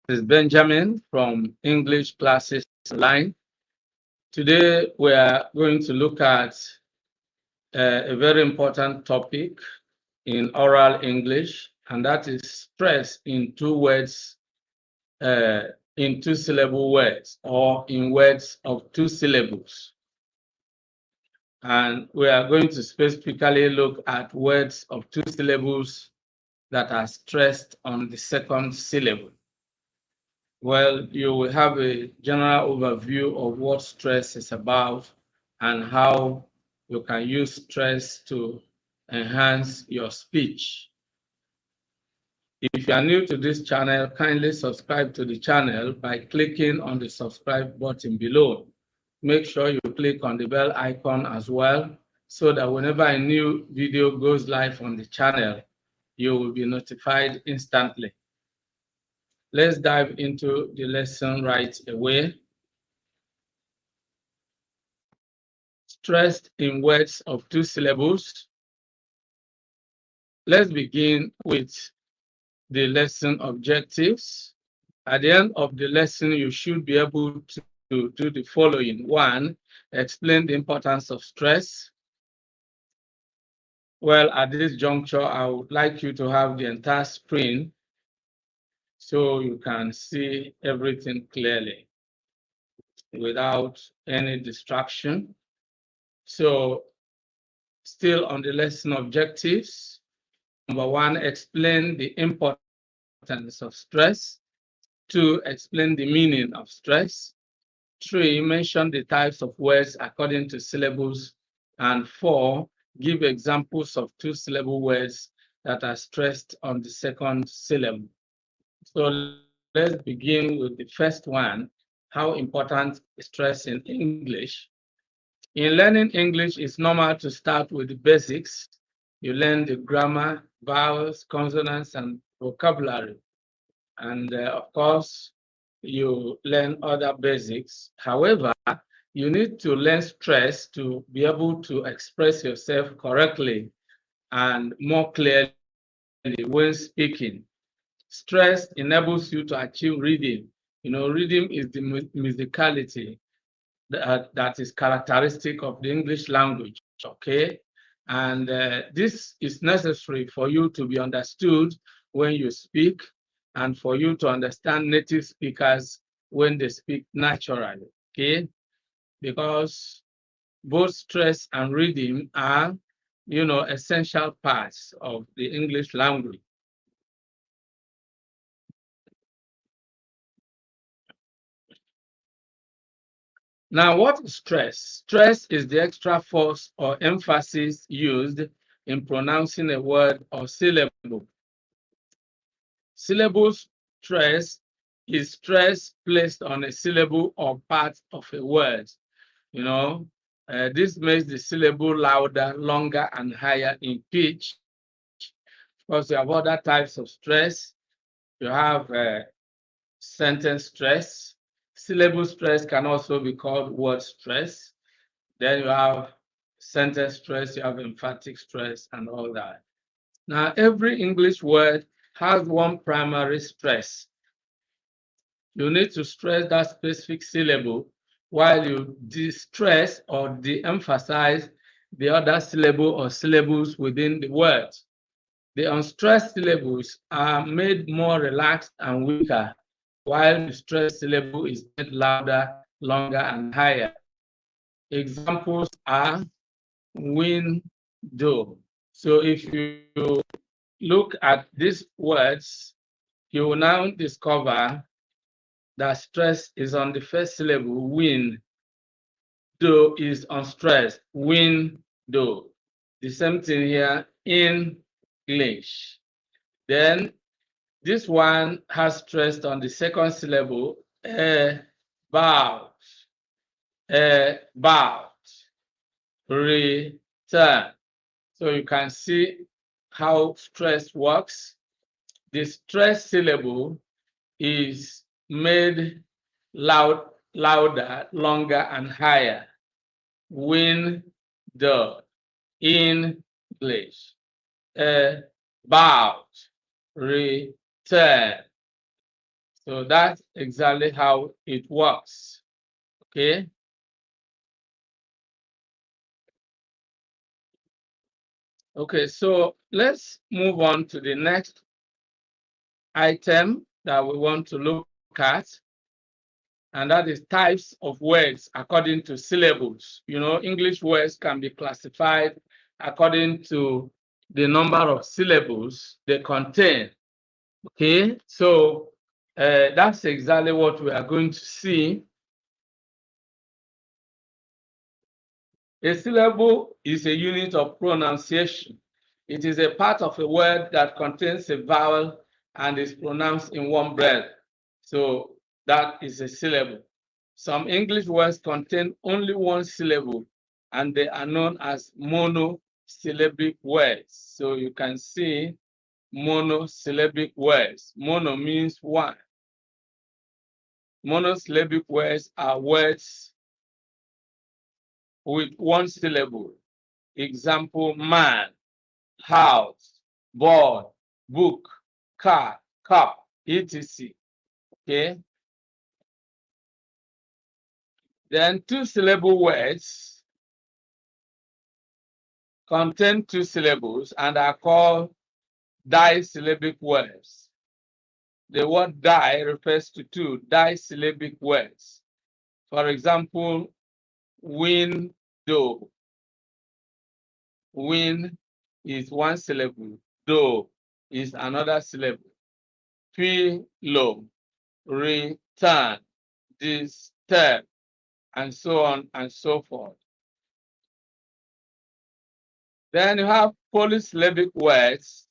This is Benjamin from English Classes Online. Today we are going to look at a very important topic in oral English, and that is stress in two words, in two-syllable words, or in words of two syllables. And we are going to specifically look at words of two syllables that are stressed on the second syllable. Well, you will have a general overview of what stress is about and how you can use stress to enhance your speech. If you are new to this channel, kindly subscribe to the channel by clicking on the subscribe button below. Make sure you click on the bell icon as well, so that whenever a new video goes live on the channel, you will be notified instantly. Let's dive into the lesson right away. Stressed in words of two syllables. Let's begin with the lesson objectives. At the end of the lesson, you should be able to do the following. One, explain the importance of stress. Well, at this juncture, I would like you to have the entire screen so you can see everything clearly without any distraction. So, still on the lesson objectives. Number one, explain the importance of stress. Two, explain the meaning of stress. Three, mention the types of words according to syllables. And four, give examples of two-syllable words that are stressed on the second syllable. So let's begin with the first one, how important is stress in English. In learning English, it's normal to start with the basics. You learn the grammar, vowels, consonants, and vocabulary. And of course, you learn other basics. However, you need to learn stress to be able to express yourself correctly and more clearly when speaking. Stress enables you to achieve reading. You know, reading is the musicality that is characteristic of the English language, okay? And this is necessary for you to be understood when you speak and for you to understand native speakers when they speak naturally, okay? Because both stress and reading are, you know, essential parts of the English language. Now, what is stress? Stress is the extra force or emphasis used in pronouncing a word or syllable. Syllable stress is stress placed on a syllable or part of a word. You know, this makes the syllable louder, longer, and higher in pitch. Of course, you have other types of stress. You have sentence stress. Syllable stress can also be called word stress. Then you have sentence stress, you have emphatic stress, and all that. Now, every English word has one primary stress. You need to stress that specific syllable while you de-stress or de-emphasize the other syllable or syllables within the word. The unstressed syllables are made more relaxed and weaker, while the stressed syllable is made louder, longer, and higher. Examples are window. So if you look at these words, you will now discover that stress is on the first syllable, win. Do is unstressed, window. The same thing here, English. Then this one has stress on the second syllable, about, return. So you can see how stress works. The stress syllable is made louder, longer, and higher. Window, English. About, return. So that's exactly how it works. Okay. Okay, so let's move on to the next item that we want to look at, and that is types of words according to syllables. You know, English words can be classified according to the number of syllables they contain. Okay, so that's exactly what we are going to see. A syllable is a unit of pronunciation. It is a part of a word that contains a vowel and is pronounced in one breath. So that is a syllable. Some English words contain only one syllable, and they are known as monosyllabic words. So you can see monosyllabic words. Mono means one. Monosyllabic words are words with one syllable. Example, man, house, board, book, car, cup, etc. Okay. Then two-syllable words contain two syllables and are called disyllabic words. The word di refers to two disyllabic words. For example, window. Win is one syllable. Do is another syllable. Pillow, return, disturb, and so on and so forth. Then you have polysyllabic words.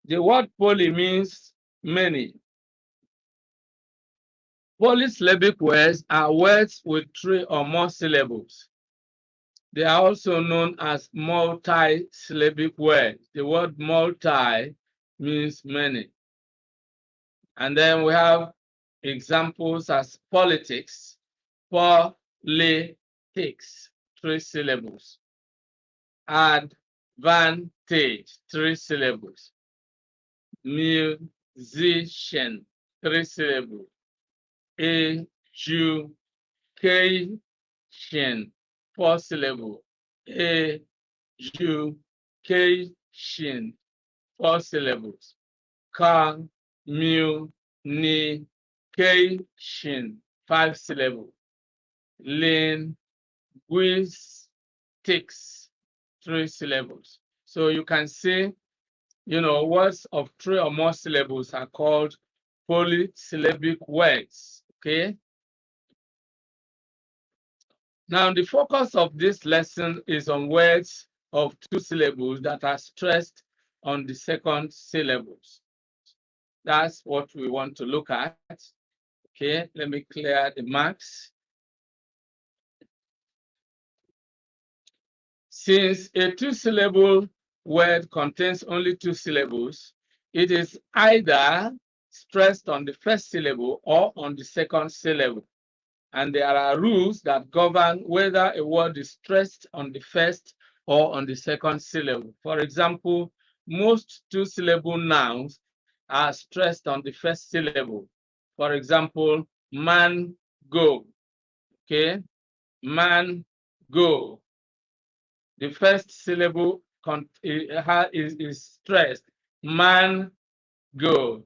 The word poly means many. Polysyllabic words are words with three or more syllables. They are also known as multi-syllabic words. The word multi means many. And then we have examples as politics, politics, three syllables. Advantage, three syllables. Musician, three syllables. Education, four syllables. Education, four syllables. Communication, five syllables. Linguistics, three syllables. So you can see, you know, words of three or more syllables are called polysyllabic words. Okay. Now, the focus of this lesson is on words of two syllables that are stressed on the second syllables. That's what we want to look at. Okay, let me clear the marks. Since a two-syllable word contains only two syllables, it is either stressed on the first syllable or on the second syllable. And there are rules that govern whether a word is stressed on the first or on the second syllable. For example, most two-syllable nouns are stressed on the first syllable. For example, man, go. Okay, man, go. The first syllable is stressed. Man, go.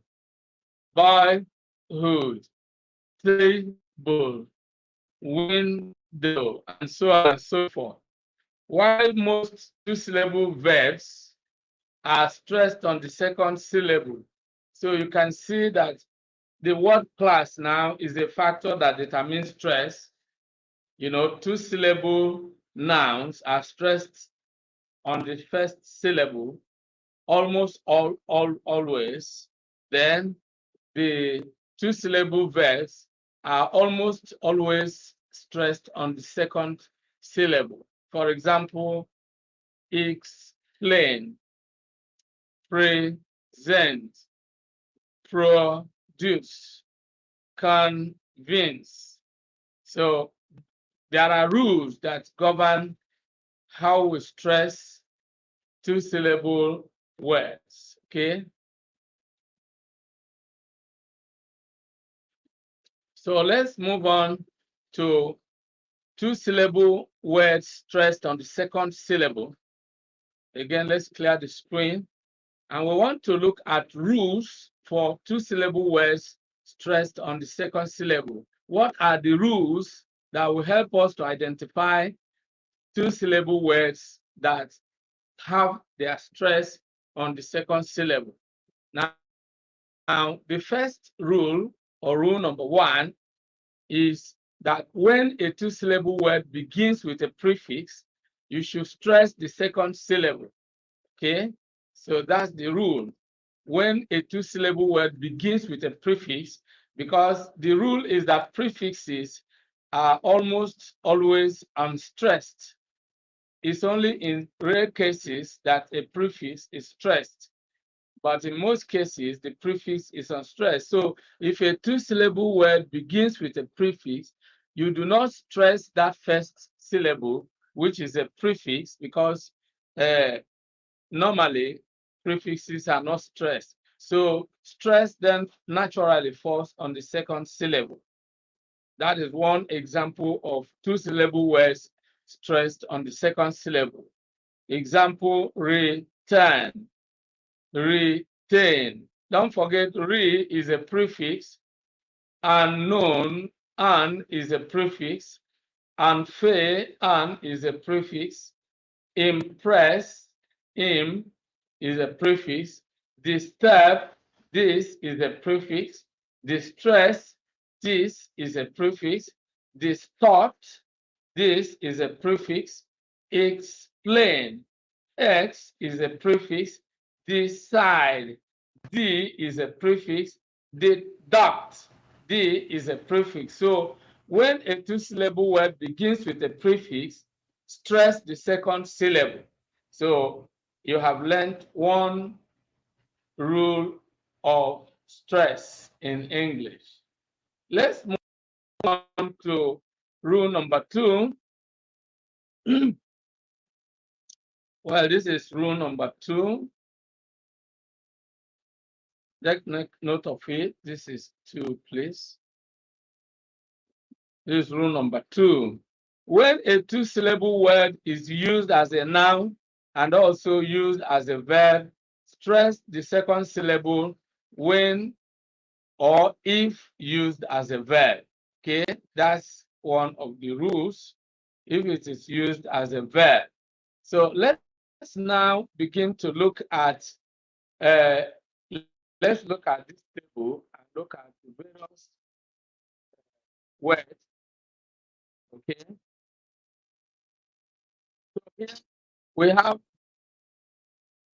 Boyhood, table, window, and so on and so forth. While most two-syllable verbs are stressed on the second syllable. So you can see that the word class now is a factor that determines stress. You know, two-syllable nouns are stressed on the first syllable almost always. Then the two-syllable verbs are almost always stressed on the second syllable. For example, explain, present, produce, convince. So there are rules that govern how we stress two-syllable words, okay? So let's move on to two-syllable words stressed on the second syllable. Again, let's clear the screen. And we want to look at rules for two-syllable words stressed on the second syllable. What are the rules that will help us to identify two-syllable words that have their stress on the second syllable? Now, the first rule, or rule number one, is that when a two-syllable word begins with a prefix, you should stress the second syllable, okay? So that's the rule. When a two-syllable word begins with a prefix, because the rule is that prefixes are almost always unstressed. It's only in rare cases that a prefix is stressed, but in most cases, the prefix is unstressed. So if a two-syllable word begins with a prefix, you do not stress that first syllable, which is a prefix, because normally prefixes are not stressed. So stress then naturally falls on the second syllable. That is one example of two-syllable words stressed on the second syllable. Example, return. Retain. Don't forget, re is a prefix, unknown, an is a prefix, unfair, an is a prefix, impress, im is a prefix, disturb, this is a prefix, distress, this is a prefix, distort, this is a prefix, explain, x is a prefix, decide, d is a prefix, deduct, d is a prefix. So when a two-syllable word begins with a prefix, stress the second syllable. So you have learned one rule of stress in English. Let's move on to rule number two. Well, this is rule number two. Take note of it. This is two, please. This is rule number two. When a two-syllable word is used as a noun and also used as a verb, stress the second syllable when or if used as a verb. Okay, that's one of the rules if it is used as a verb. So let's now begin to look at let's look at this table and look at the various words. Okay. So here we have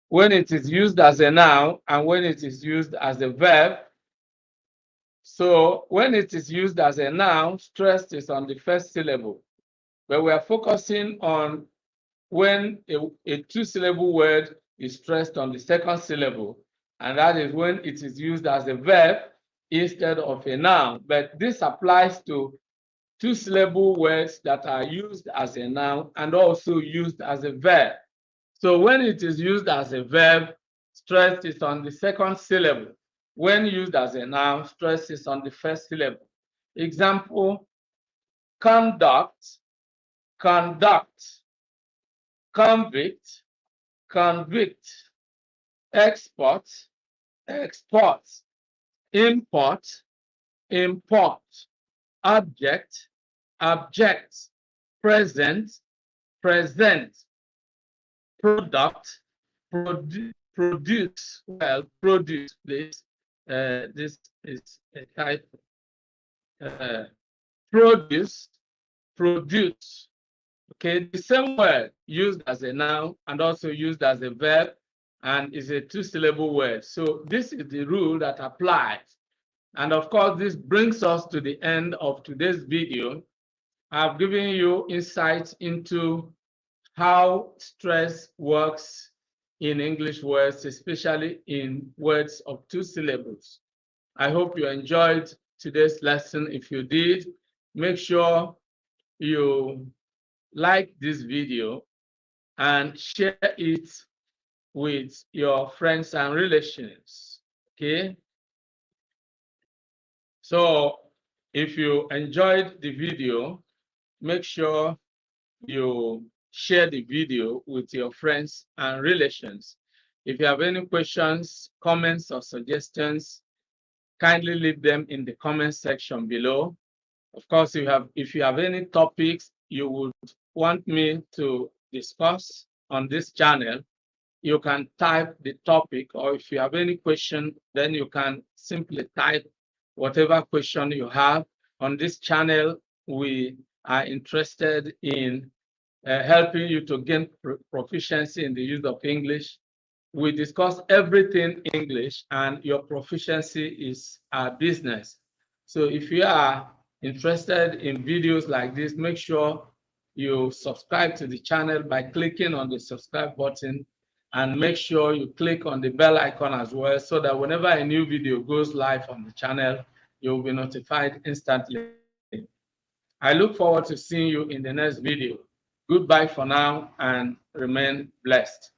when it is used as a noun and when it is used as a verb. So when it is used as a noun, stress is on the first syllable. But we are focusing on when a two-syllable word is stressed on the second syllable, and that is when it is used as a verb instead of a noun. But this applies to two-syllable words that are used as a noun and also used as a verb. So when it is used as a verb, stress is on the second syllable. When used as a noun, stress is on the first syllable. Example, conduct, conduct, convict, convict, export, export, import, import, object, object, present, present, product, produce, well, produce, please. This is a type. Produce, produce. Okay, the same word used as a noun and also used as a verb and is a two-syllable word. So this is the rule that applies. And of course, this brings us to the end of today's video. I've given you insights into how stress works in English words, especially in words of two syllables. I hope you enjoyed today's lesson. If you did, make sure you like this video and share it with your friends and relations. Okay. So if you enjoyed the video, make sure you share the video with your friends and relations. If you have any questions, comments, or suggestions, kindly leave them in the comment section below. Of course, if you have any topics you would want me to discuss on this channel, you can type the topic, or if you have any question, then you can simply type whatever question you have. On this channel, we are interested in helping you to gain proficiency in the use of English. We discuss everything English, and your proficiency is our business. So if you are interested in videos like this, make sure you subscribe to the channel by clicking on the subscribe button, and make sure you click on the bell icon as well, so that whenever a new video goes live on the channel, you'll be notified instantly. I look forward to seeing you in the next video. Goodbye for now, and remain blessed.